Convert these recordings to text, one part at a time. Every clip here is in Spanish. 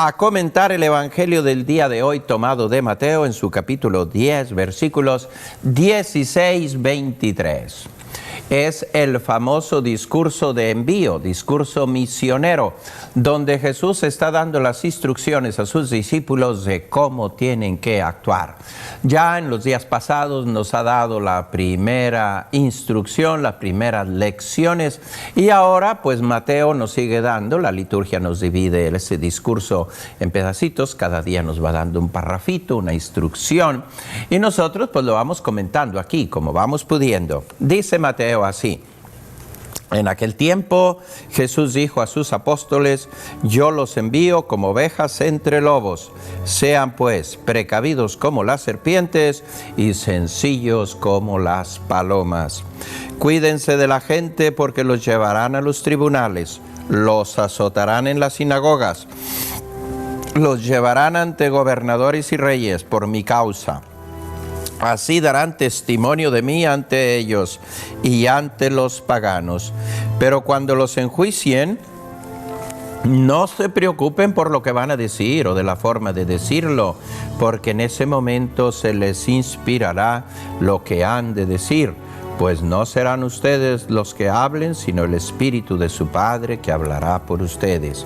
a comentar el Evangelio del día de hoy tomado de Mateo en su capítulo 10, versículos 16-23. Es el famoso discurso de envío, discurso misionero, donde Jesús está dando las instrucciones a sus discípulos de cómo tienen que actuar. Ya en los días pasados nos ha dado la primera instrucción, las primeras lecciones, y ahora pues Mateo nos sigue dando, la liturgia nos divide ese discurso en pedacitos, cada día nos va dando un parrafito, una instrucción, y nosotros pues lo vamos comentando aquí, como vamos pudiendo. Dice Mateo así: en aquel tiempo Jesús dijo a sus apóstoles: yo los envío como ovejas entre lobos. Sean pues precavidos como las serpientes y sencillos como las palomas. Cuídense de la gente, porque los llevarán a los tribunales, los azotarán en las sinagogas, los llevarán ante gobernadores y reyes por mi causa. Así darán testimonio de mí ante ellos y ante los paganos. Pero cuando los enjuicien, no se preocupen por lo que van a decir o de la forma de decirlo, porque en ese momento se les inspirará lo que han de decir, pues no serán ustedes los que hablen, sino el Espíritu de su Padre que hablará por ustedes.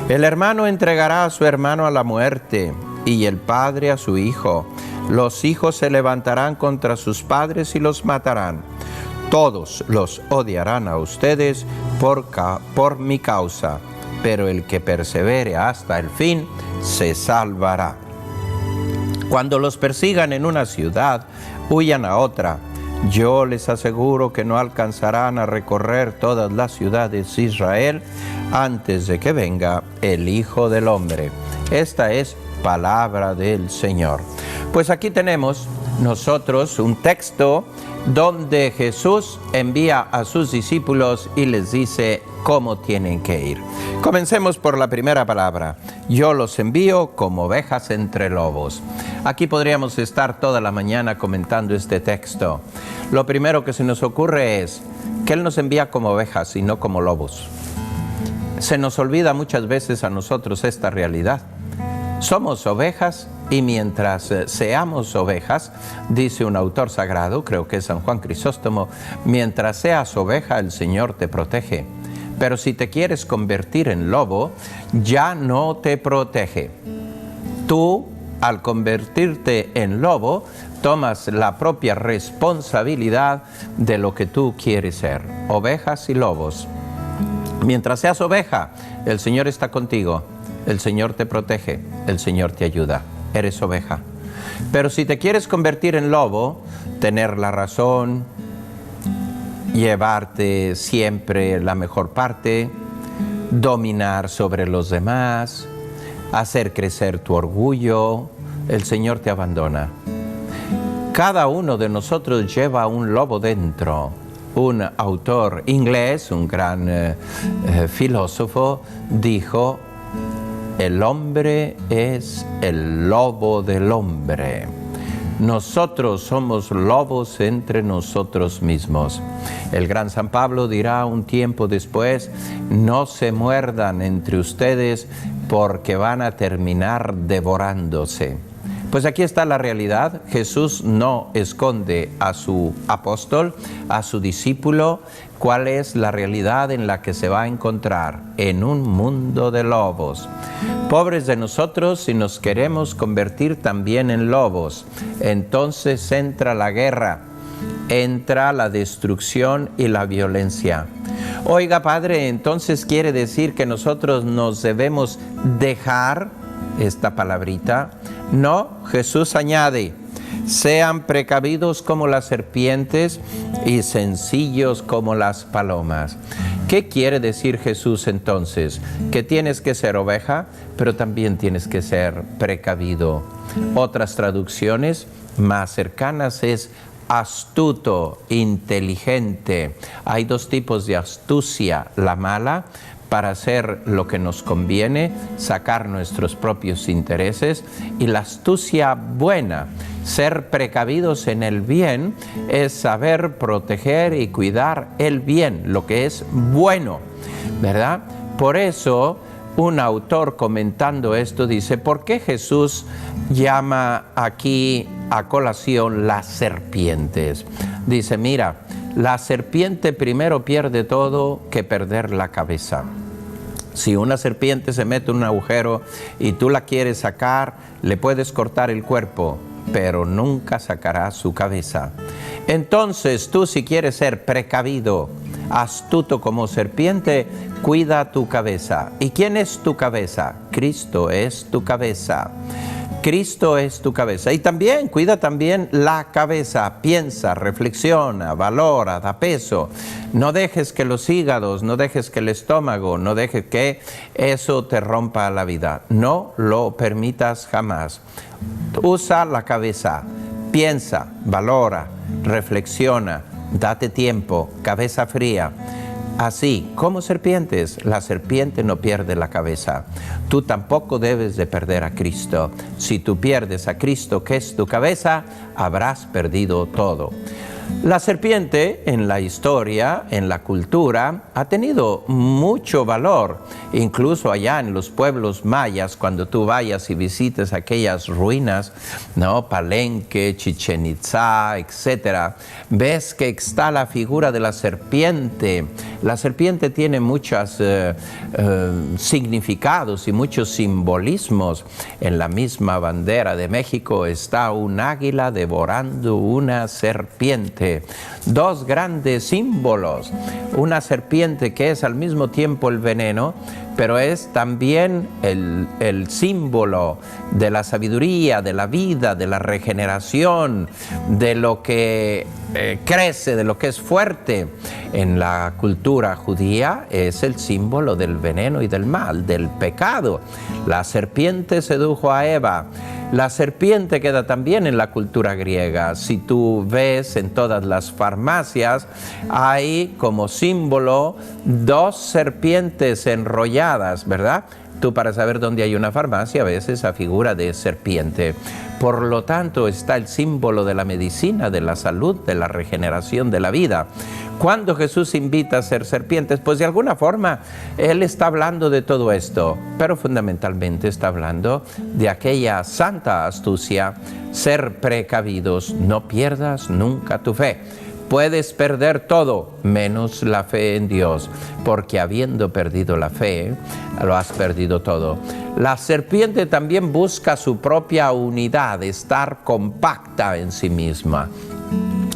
El hermano entregará a su hermano a la muerte, y el padre a su hijo. Los hijos se levantarán contra sus padres y los matarán. Todos los odiarán a ustedes por mi causa, pero el que persevere hasta el fin se salvará. Cuando los persigan en una ciudad, huyan a otra. Yo les aseguro que no alcanzarán a recorrer todas las ciudades de Israel antes de que venga el Hijo del Hombre. Esta es palabra del Señor. Pues aquí tenemos nosotros un texto donde Jesús envía a sus discípulos y les dice cómo tienen que ir. Comencemos por la primera palabra: yo los envío como ovejas entre lobos. Aquí podríamos estar toda la mañana comentando este texto. Lo primero que se nos ocurre es que Él nos envía como ovejas y no como lobos. Se nos olvida muchas veces a nosotros esta realidad. Somos ovejas, y mientras seamos ovejas, dice un autor sagrado, creo que es San Juan Crisóstomo, mientras seas oveja el Señor te protege. Pero si te quieres convertir en lobo, ya no te protege. Tú, al convertirte en lobo, tomas la propia responsabilidad de lo que tú quieres ser. Ovejas y lobos. Mientras seas oveja, el Señor está contigo. El Señor te protege, el Señor te ayuda, eres oveja. Pero si te quieres convertir en lobo, tener la razón, llevarte siempre la mejor parte, dominar sobre los demás, hacer crecer tu orgullo, el Señor te abandona. Cada uno de nosotros lleva un lobo dentro. Un autor inglés, un gran filósofo, dijo: el hombre es el lobo del hombre. Nosotros somos lobos entre nosotros mismos. El gran San Pablo dirá un tiempo después: no se muerdan entre ustedes porque van a terminar devorándose. Pues aquí está la realidad. Jesús no esconde a su apóstol, a su discípulo, cuál es la realidad en la que se va a encontrar: en un mundo de lobos. Pobres de nosotros si nos queremos convertir también en lobos. Entonces entra la guerra, entra la destrucción y la violencia. Oiga, Padre, entonces quiere decir que nosotros nos debemos dejar esta palabrita. No, Jesús añade: sean precavidos como las serpientes y sencillos como las palomas. ¿Qué quiere decir Jesús entonces? Que tienes que ser oveja, pero también tienes que ser precavido. Otras traducciones más cercanas es astuto, inteligente. Hay dos tipos de astucia: la mala, para hacer lo que nos conviene, sacar nuestros propios intereses, y la astucia buena, ser precavidos en el bien, es saber proteger y cuidar el bien, lo que es bueno, ¿verdad? Por eso un autor comentando esto dice, ¿por qué Jesús llama aquí a colación las serpientes? Dice, mira, la serpiente primero pierde todo que perder la cabeza. Si una serpiente se mete en un agujero y tú la quieres sacar, le puedes cortar el cuerpo, pero nunca sacará su cabeza. Entonces, tú si quieres ser precavido, astuto como serpiente, cuida tu cabeza. ¿Y quién es tu cabeza? Cristo es tu cabeza. Cristo es tu cabeza. Y también, cuida también la cabeza. Piensa, reflexiona, valora, da peso. No dejes que los hígados, no dejes que el estómago, no dejes que eso te rompa la vida. No lo permitas jamás. Usa la cabeza. Piensa, valora, reflexiona, date tiempo, cabeza fría. Así como serpientes, la serpiente no pierde la cabeza. Tú tampoco debes de perder a Cristo. Si tú pierdes a Cristo, que es tu cabeza, habrás perdido todo. La serpiente en la historia, en la cultura, ha tenido mucho valor. Incluso allá en los pueblos mayas, cuando tú vayas y visites aquellas ruinas, ¿no? Palenque, Chichén Itzá, etc., ves que está la figura de la serpiente. La serpiente tiene muchos significados y muchos simbolismos. En la misma bandera de México está un águila devorando una serpiente. Dos grandes símbolos, una serpiente que es al mismo tiempo el veneno, pero es también el símbolo de la sabiduría, de la vida, de la regeneración, de lo que crece, de lo que es fuerte. En la cultura judía es el símbolo del veneno y del mal, del pecado. La serpiente sedujo a Eva. La serpiente queda también en la cultura griega. Si tú ves en todas las farmacias, hay como símbolo dos serpientes enrolladas, ¿verdad? Tú para saber dónde hay una farmacia ves esa figura de serpiente. Por lo tanto, está el símbolo de la medicina, de la salud, de la regeneración de la vida. Cuando Jesús invita a ser serpientes, pues de alguna forma Él está hablando de todo esto, pero fundamentalmente está hablando de aquella santa astucia, ser precavidos, no pierdas nunca tu fe. Puedes perder todo, menos la fe en Dios, porque habiendo perdido la fe, lo has perdido todo. La serpiente también busca su propia unidad, estar compacta en sí misma.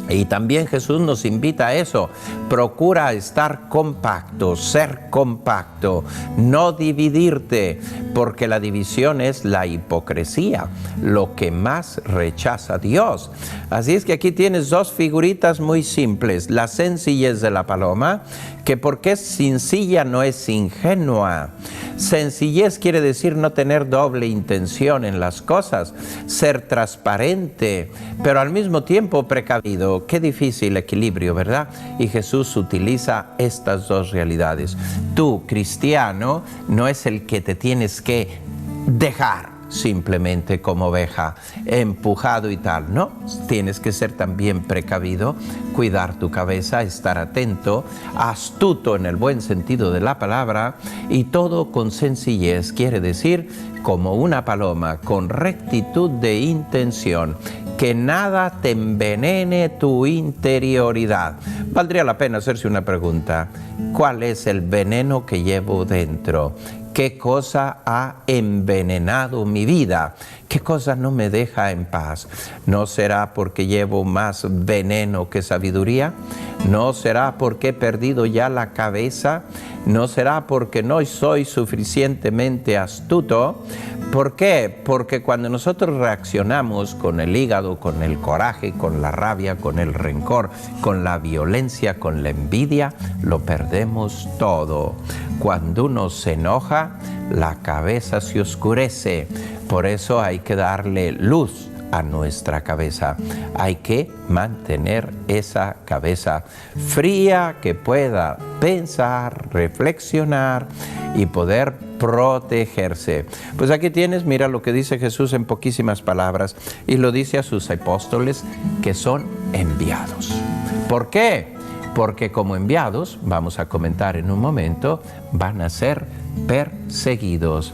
Y también Jesús nos invita a eso. Procura estar compacto, ser compacto, no dividirte, porque la división es la hipocresía, lo que más rechaza Dios. Así es que aquí tienes dos figuritas muy simples. La sencillez de la paloma, que porque es sencilla no es ingenua. Sencillez quiere decir no tener doble intención en las cosas, ser transparente, pero al mismo tiempo precavido. Qué difícil equilibrio, ¿verdad? Y Jesús utiliza estas dos realidades. Tú, cristiano, no es el que te tienes que dejar simplemente como oveja, empujado y tal, ¿no? Tienes que ser también precavido, cuidar tu cabeza, estar atento, astuto en el buen sentido de la palabra, y todo con sencillez, quiere decir como una paloma, con rectitud de intención, que nada te envenene tu interioridad. Valdría la pena hacerse una pregunta: ¿cuál es el veneno que llevo dentro? ¿Qué cosa ha envenenado mi vida? ¿Qué cosa no me deja en paz? ¿No será porque llevo más veneno que sabiduría? ¿No será porque he perdido ya la cabeza? ¿No será porque no soy suficientemente astuto? ¿Por qué? Porque cuando nosotros reaccionamos con el hígado, con el coraje, con la rabia, con el rencor, con la violencia, con la envidia, lo perdemos todo. Cuando uno se enoja, la cabeza se oscurece. Por eso hay que darle luz a nuestra cabeza. Hay que mantener esa cabeza fría, que pueda pensar, reflexionar y poder protegerse. Pues aquí tienes, mira lo que dice Jesús en poquísimas palabras, y lo dice a sus apóstoles que son enviados. ¿Por qué? porque como enviados, vamos a comentar en un momento, van a ser perseguidos.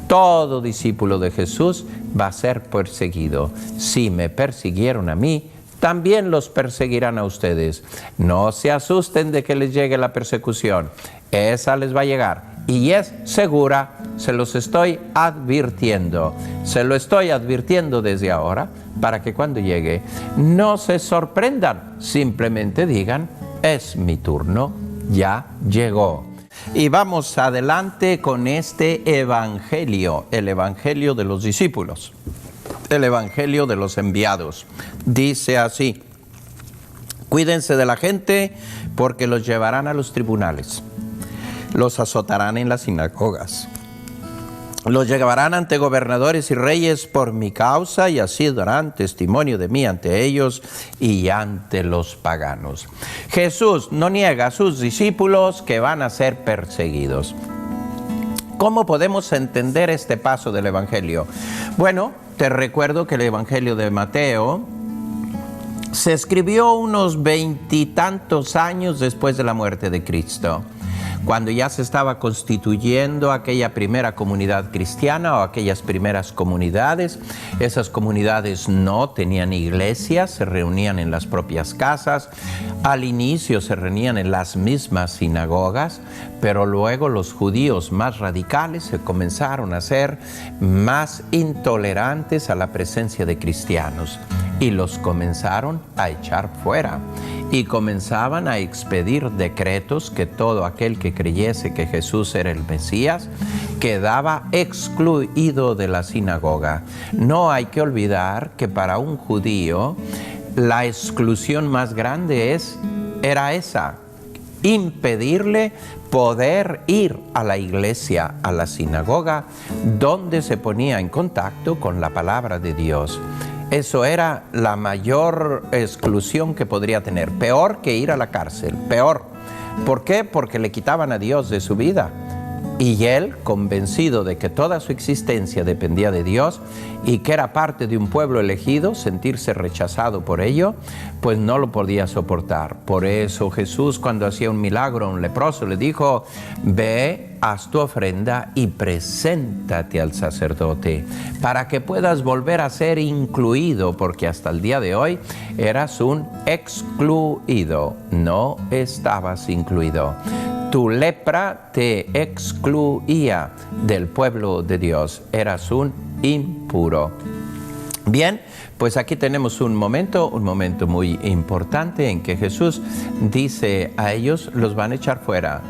Todo discípulo de Jesús va a ser perseguido. Si me persiguieron a mí, también los perseguirán a ustedes. No se asusten de que les llegue la persecución. Esa les va a llegar. Y es segura, se los estoy advirtiendo. Se lo estoy advirtiendo desde ahora para que cuando llegue no se sorprendan. Simplemente digan, es mi turno, ya llegó. Y vamos adelante con este evangelio, el evangelio de los discípulos, el evangelio de los enviados. Dice así: cuídense de la gente porque los llevarán a los tribunales, los azotarán en las sinagogas, los llevarán ante gobernadores y reyes por mi causa y así darán testimonio de mí ante ellos y ante los paganos. Jesús no niega a sus discípulos que van a ser perseguidos. ¿Cómo podemos entender este paso del Evangelio? Bueno, te recuerdo que el Evangelio de Mateo se escribió unos 20 y tantos años después de la muerte de Cristo, cuando ya se estaba constituyendo aquella primera comunidad cristiana o aquellas primeras comunidades. Esas comunidades no tenían iglesias, se reunían en las propias casas. Al inicio se reunían en las mismas sinagogas, pero luego los judíos más radicales se comenzaron a ser más intolerantes a la presencia de cristianos y los comenzaron a echar fuera. Y comenzaban a expedir decretos que todo aquel que creyese que Jesús era el Mesías quedaba excluido de la sinagoga. No hay que olvidar que para un judío la exclusión más grande era esa: impedirle poder ir a la iglesia, a la sinagoga, donde se ponía en contacto con la palabra de Dios. Eso era la mayor exclusión que podría tener, peor que ir a la cárcel, peor. ¿Por qué? Porque le quitaban a Dios de su vida. Y él, convencido de que toda su existencia dependía de Dios y que era parte de un pueblo elegido, sentirse rechazado por ello, pues no lo podía soportar. Por eso Jesús, cuando hacía un milagro a un leproso, le dijo: ve, haz tu ofrenda y preséntate al sacerdote para que puedas volver a ser incluido, porque hasta el día de hoy eras un excluido, no estabas incluido. Tu lepra te excluía del pueblo de Dios, eras un impuro. Bien, pues aquí tenemos un momento muy importante en que Jesús dice a ellos: los van a echar fuera.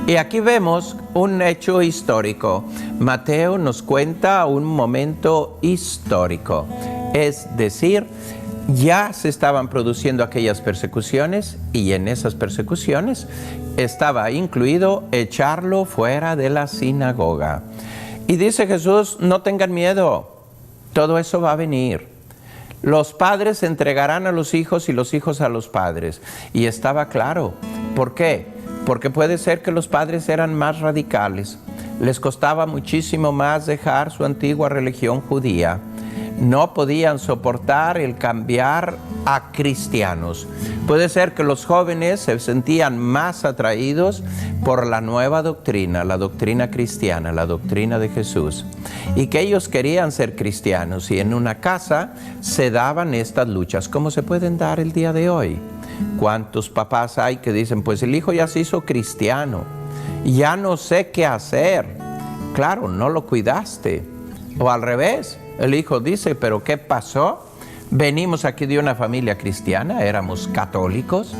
Y aquí vemos un hecho histórico. Mateo nos cuenta un momento histórico, es decir, ya se estaban produciendo aquellas persecuciones y en esas persecuciones estaba incluido echarlo fuera de la sinagoga. Y dice Jesús: no tengan miedo, todo eso va a venir. Los padres entregarán a los hijos y los hijos a los padres. Y estaba claro. ¿Por qué? Porque puede ser que los padres eran más radicales. Les costaba muchísimo más dejar su antigua religión judía. No podían soportar el cambiar a cristianos. Puede ser que los jóvenes se sentían más atraídos por la nueva doctrina, la doctrina cristiana, la doctrina de Jesús, y que ellos querían ser cristianos, y en una casa se daban estas luchas, como se pueden dar el día de hoy. ¿Cuántos papás hay que dicen: pues el hijo ya se hizo cristiano, ya no sé qué hacer? Claro, no lo cuidaste. O al revés, el hijo dice: ¿pero qué pasó? Venimos aquí de una familia cristiana, éramos católicos,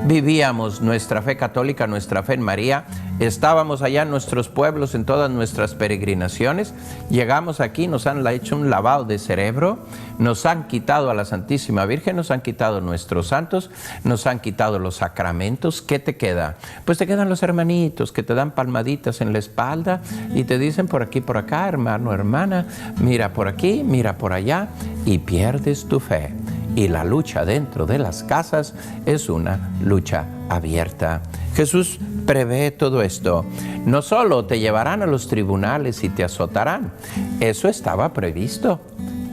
vivíamos nuestra fe católica, nuestra fe en María, estábamos allá en nuestros pueblos, en todas nuestras peregrinaciones, llegamos aquí, nos han hecho un lavado de cerebro, nos han quitado a la Santísima Virgen, nos han quitado nuestros santos, nos han quitado los sacramentos. ¿Qué te queda? Pues te quedan los hermanitos que te dan palmaditas en la espalda y te dicen: por aquí, por acá, hermano, hermana, mira por aquí, mira por allá, y pierdes tu fe. Y la lucha dentro de las casas es una lucha abierta. Jesús prevé todo esto. No solo te llevarán a los tribunales y te azotarán, eso estaba previsto.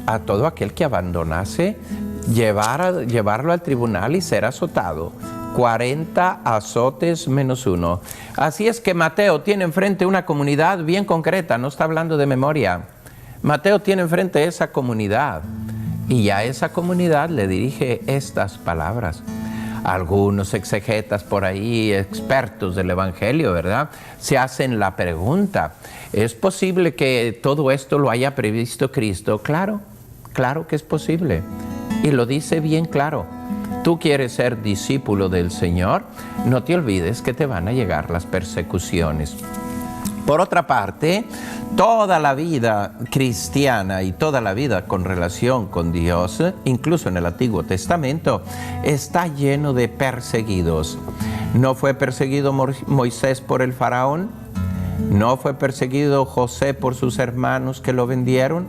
A todo aquel que abandonase, llevarlo al tribunal y ser azotado. 40 azotes menos 1. Así es que Mateo tiene enfrente una comunidad bien concreta, no está hablando de memoria. Mateo tiene enfrente esa comunidad y a esa comunidad le dirige estas palabras. Algunos exegetas por ahí, expertos del Evangelio, ¿verdad?, se hacen la pregunta, ¿es posible que todo esto lo haya previsto Cristo? Claro, claro que es posible. Y lo dice bien claro. Tú quieres ser discípulo del Señor, no te olvides que te van a llegar las persecuciones. Por otra parte, toda la vida cristiana y toda la vida con relación con Dios, incluso en el Antiguo Testamento, está lleno de perseguidos. ¿No fue perseguido Moisés por el faraón? ¿No fue perseguido José por sus hermanos que lo vendieron?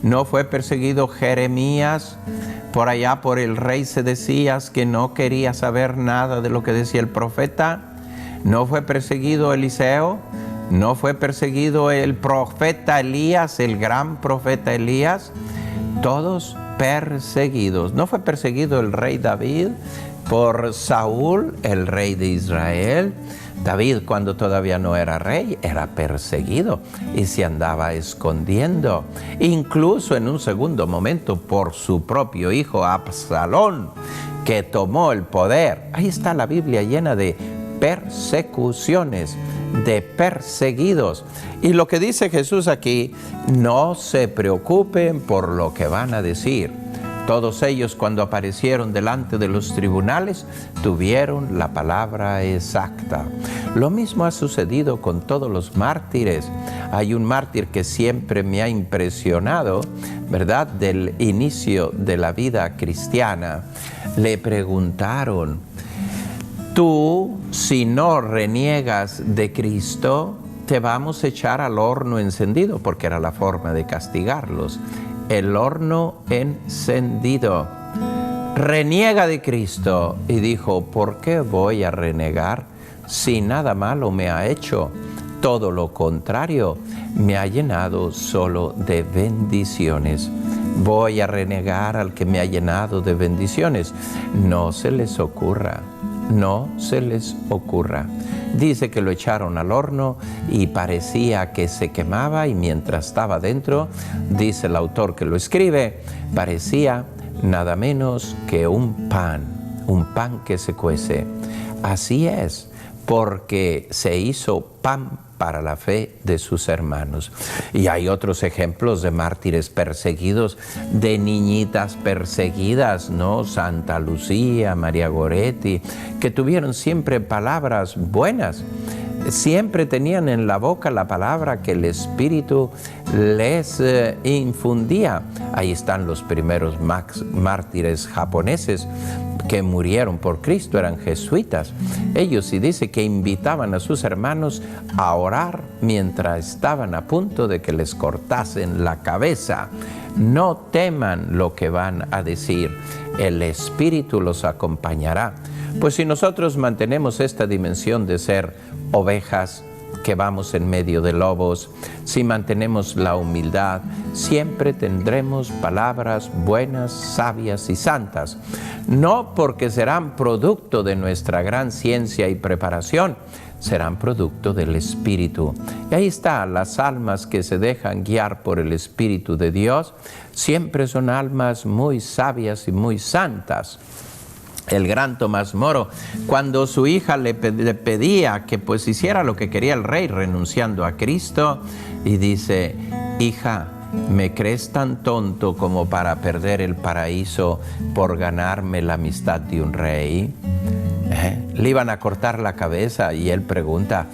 ¿No fue perseguido Jeremías por allá por el rey Sedecías, que no quería saber nada de lo que decía el profeta? ¿No fue perseguido Eliseo? ¿No fue perseguido el profeta Elías, el gran profeta Elías? Todos perseguidos. ¿No fue perseguido el rey David por Saúl, el rey de Israel? David, cuando todavía no era rey, era perseguido y se andaba escondiendo. Incluso en un segundo momento por su propio hijo Absalón, que tomó el poder. Ahí está la Biblia llena de persecuciones, de perseguidos. Y lo que dice Jesús aquí, no se preocupen por lo que van a decir. Todos ellos, cuando aparecieron delante de los tribunales, tuvieron la palabra exacta. Lo mismo ha sucedido con todos los mártires. Hay un mártir que siempre me ha impresionado, ¿verdad?, del inicio de la vida cristiana. Le preguntaron, tú, si no reniegas de Cristo, te vamos a echar al horno encendido, porque era la forma de castigarlos. El horno encendido. Reniega de Cristo. Y dijo, ¿por qué voy a renegar si nada malo me ha hecho? Todo lo contrario, me ha llenado solo de bendiciones. Voy a renegar al que me ha llenado de bendiciones. No se les ocurra. No se les ocurra. Dice que lo echaron al horno y parecía que se quemaba, y mientras estaba dentro, dice el autor que lo escribe, parecía nada menos que un pan que se cuece. Así es, porque se hizo pan para la fe de sus hermanos. Y hay otros ejemplos de mártires perseguidos, de niñitas perseguidas, ¿no? Santa Lucía, María Goretti, que tuvieron siempre palabras buenas. Siempre tenían en la boca la palabra que el Espíritu les infundía. Ahí están los primeros mártires japoneses que murieron por Cristo, eran jesuitas. Ellos sí dice que invitaban a sus hermanos a orar mientras estaban a punto de que les cortasen la cabeza. No teman lo que van a decir, el Espíritu los acompañará. Pues si nosotros mantenemos esta dimensión de ser ovejas que vamos en medio de lobos, si mantenemos la humildad, siempre tendremos palabras buenas, sabias y santas. No porque serán producto de nuestra gran ciencia y preparación, serán producto del Espíritu. Y ahí está, las almas que se dejan guiar por el Espíritu de Dios, siempre son almas muy sabias y muy santas. El gran Tomás Moro, cuando su hija le pedía que pues hiciera lo que quería el rey, renunciando a Cristo, y dice, hija, ¿me crees tan tonto como para perder el paraíso por ganarme la amistad de un rey? Le iban a cortar la cabeza y él pregunta,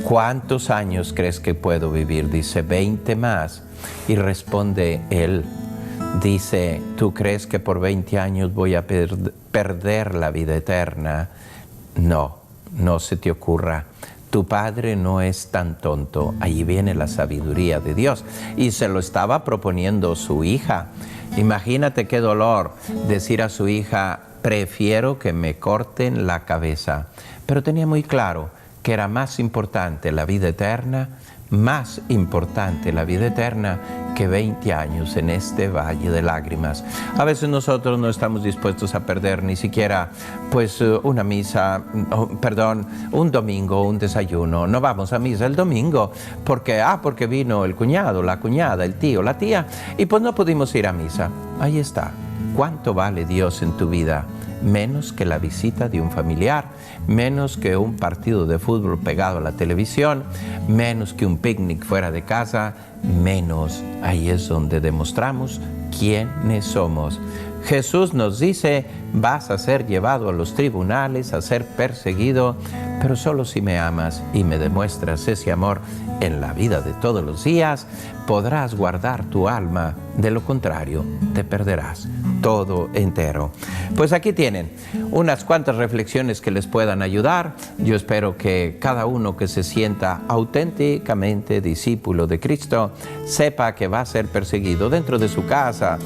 ¿cuántos años crees que puedo vivir? Dice, 20 más. Y responde él, dice, ¿tú crees que por 20 años voy a perder la vida eterna? No, no se te ocurra. Tu padre no es tan tonto. Ahí viene la sabiduría de Dios. Y se lo estaba proponiendo su hija. Imagínate qué dolor decir a su hija, prefiero que me corten la cabeza. Pero tenía muy claro que era más importante la vida eterna más importante la vida eterna que 20 años en este valle de lágrimas. A veces nosotros no estamos dispuestos a perder ni siquiera pues una misa, un domingo, un desayuno. No vamos a misa el domingo porque vino el cuñado, la cuñada, el tío, la tía, y pues no pudimos ir a misa. Ahí está. ¿Cuánto vale Dios en tu vida? Menos que la visita de un familiar, menos que un partido de fútbol pegado a la televisión, menos que un picnic fuera de casa, menos. Ahí es donde demostramos quiénes somos. Jesús nos dice, vas a ser llevado a los tribunales, a ser perseguido, pero solo si me amas y me demuestras ese amor en la vida de todos los días, podrás guardar tu alma. De lo contrario, te perderás todo entero. Pues aquí tienen unas cuantas reflexiones que les puedan ayudar. Yo espero que cada uno que se sienta auténticamente discípulo de Cristo sepa que va a ser perseguido dentro de su casa,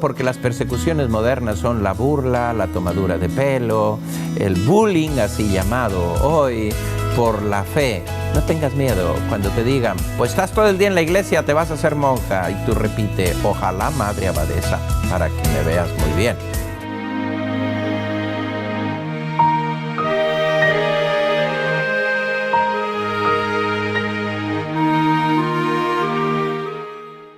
porque las persecuciones modernas son la burla, la tomadura de pelo, el bullying, así llamado hoy, por la fe. No tengas miedo cuando te digan, pues estás todo el día en la iglesia, te vas a hacer monja, y tú repite, ojalá madre abadesa, para que me veas muy bien.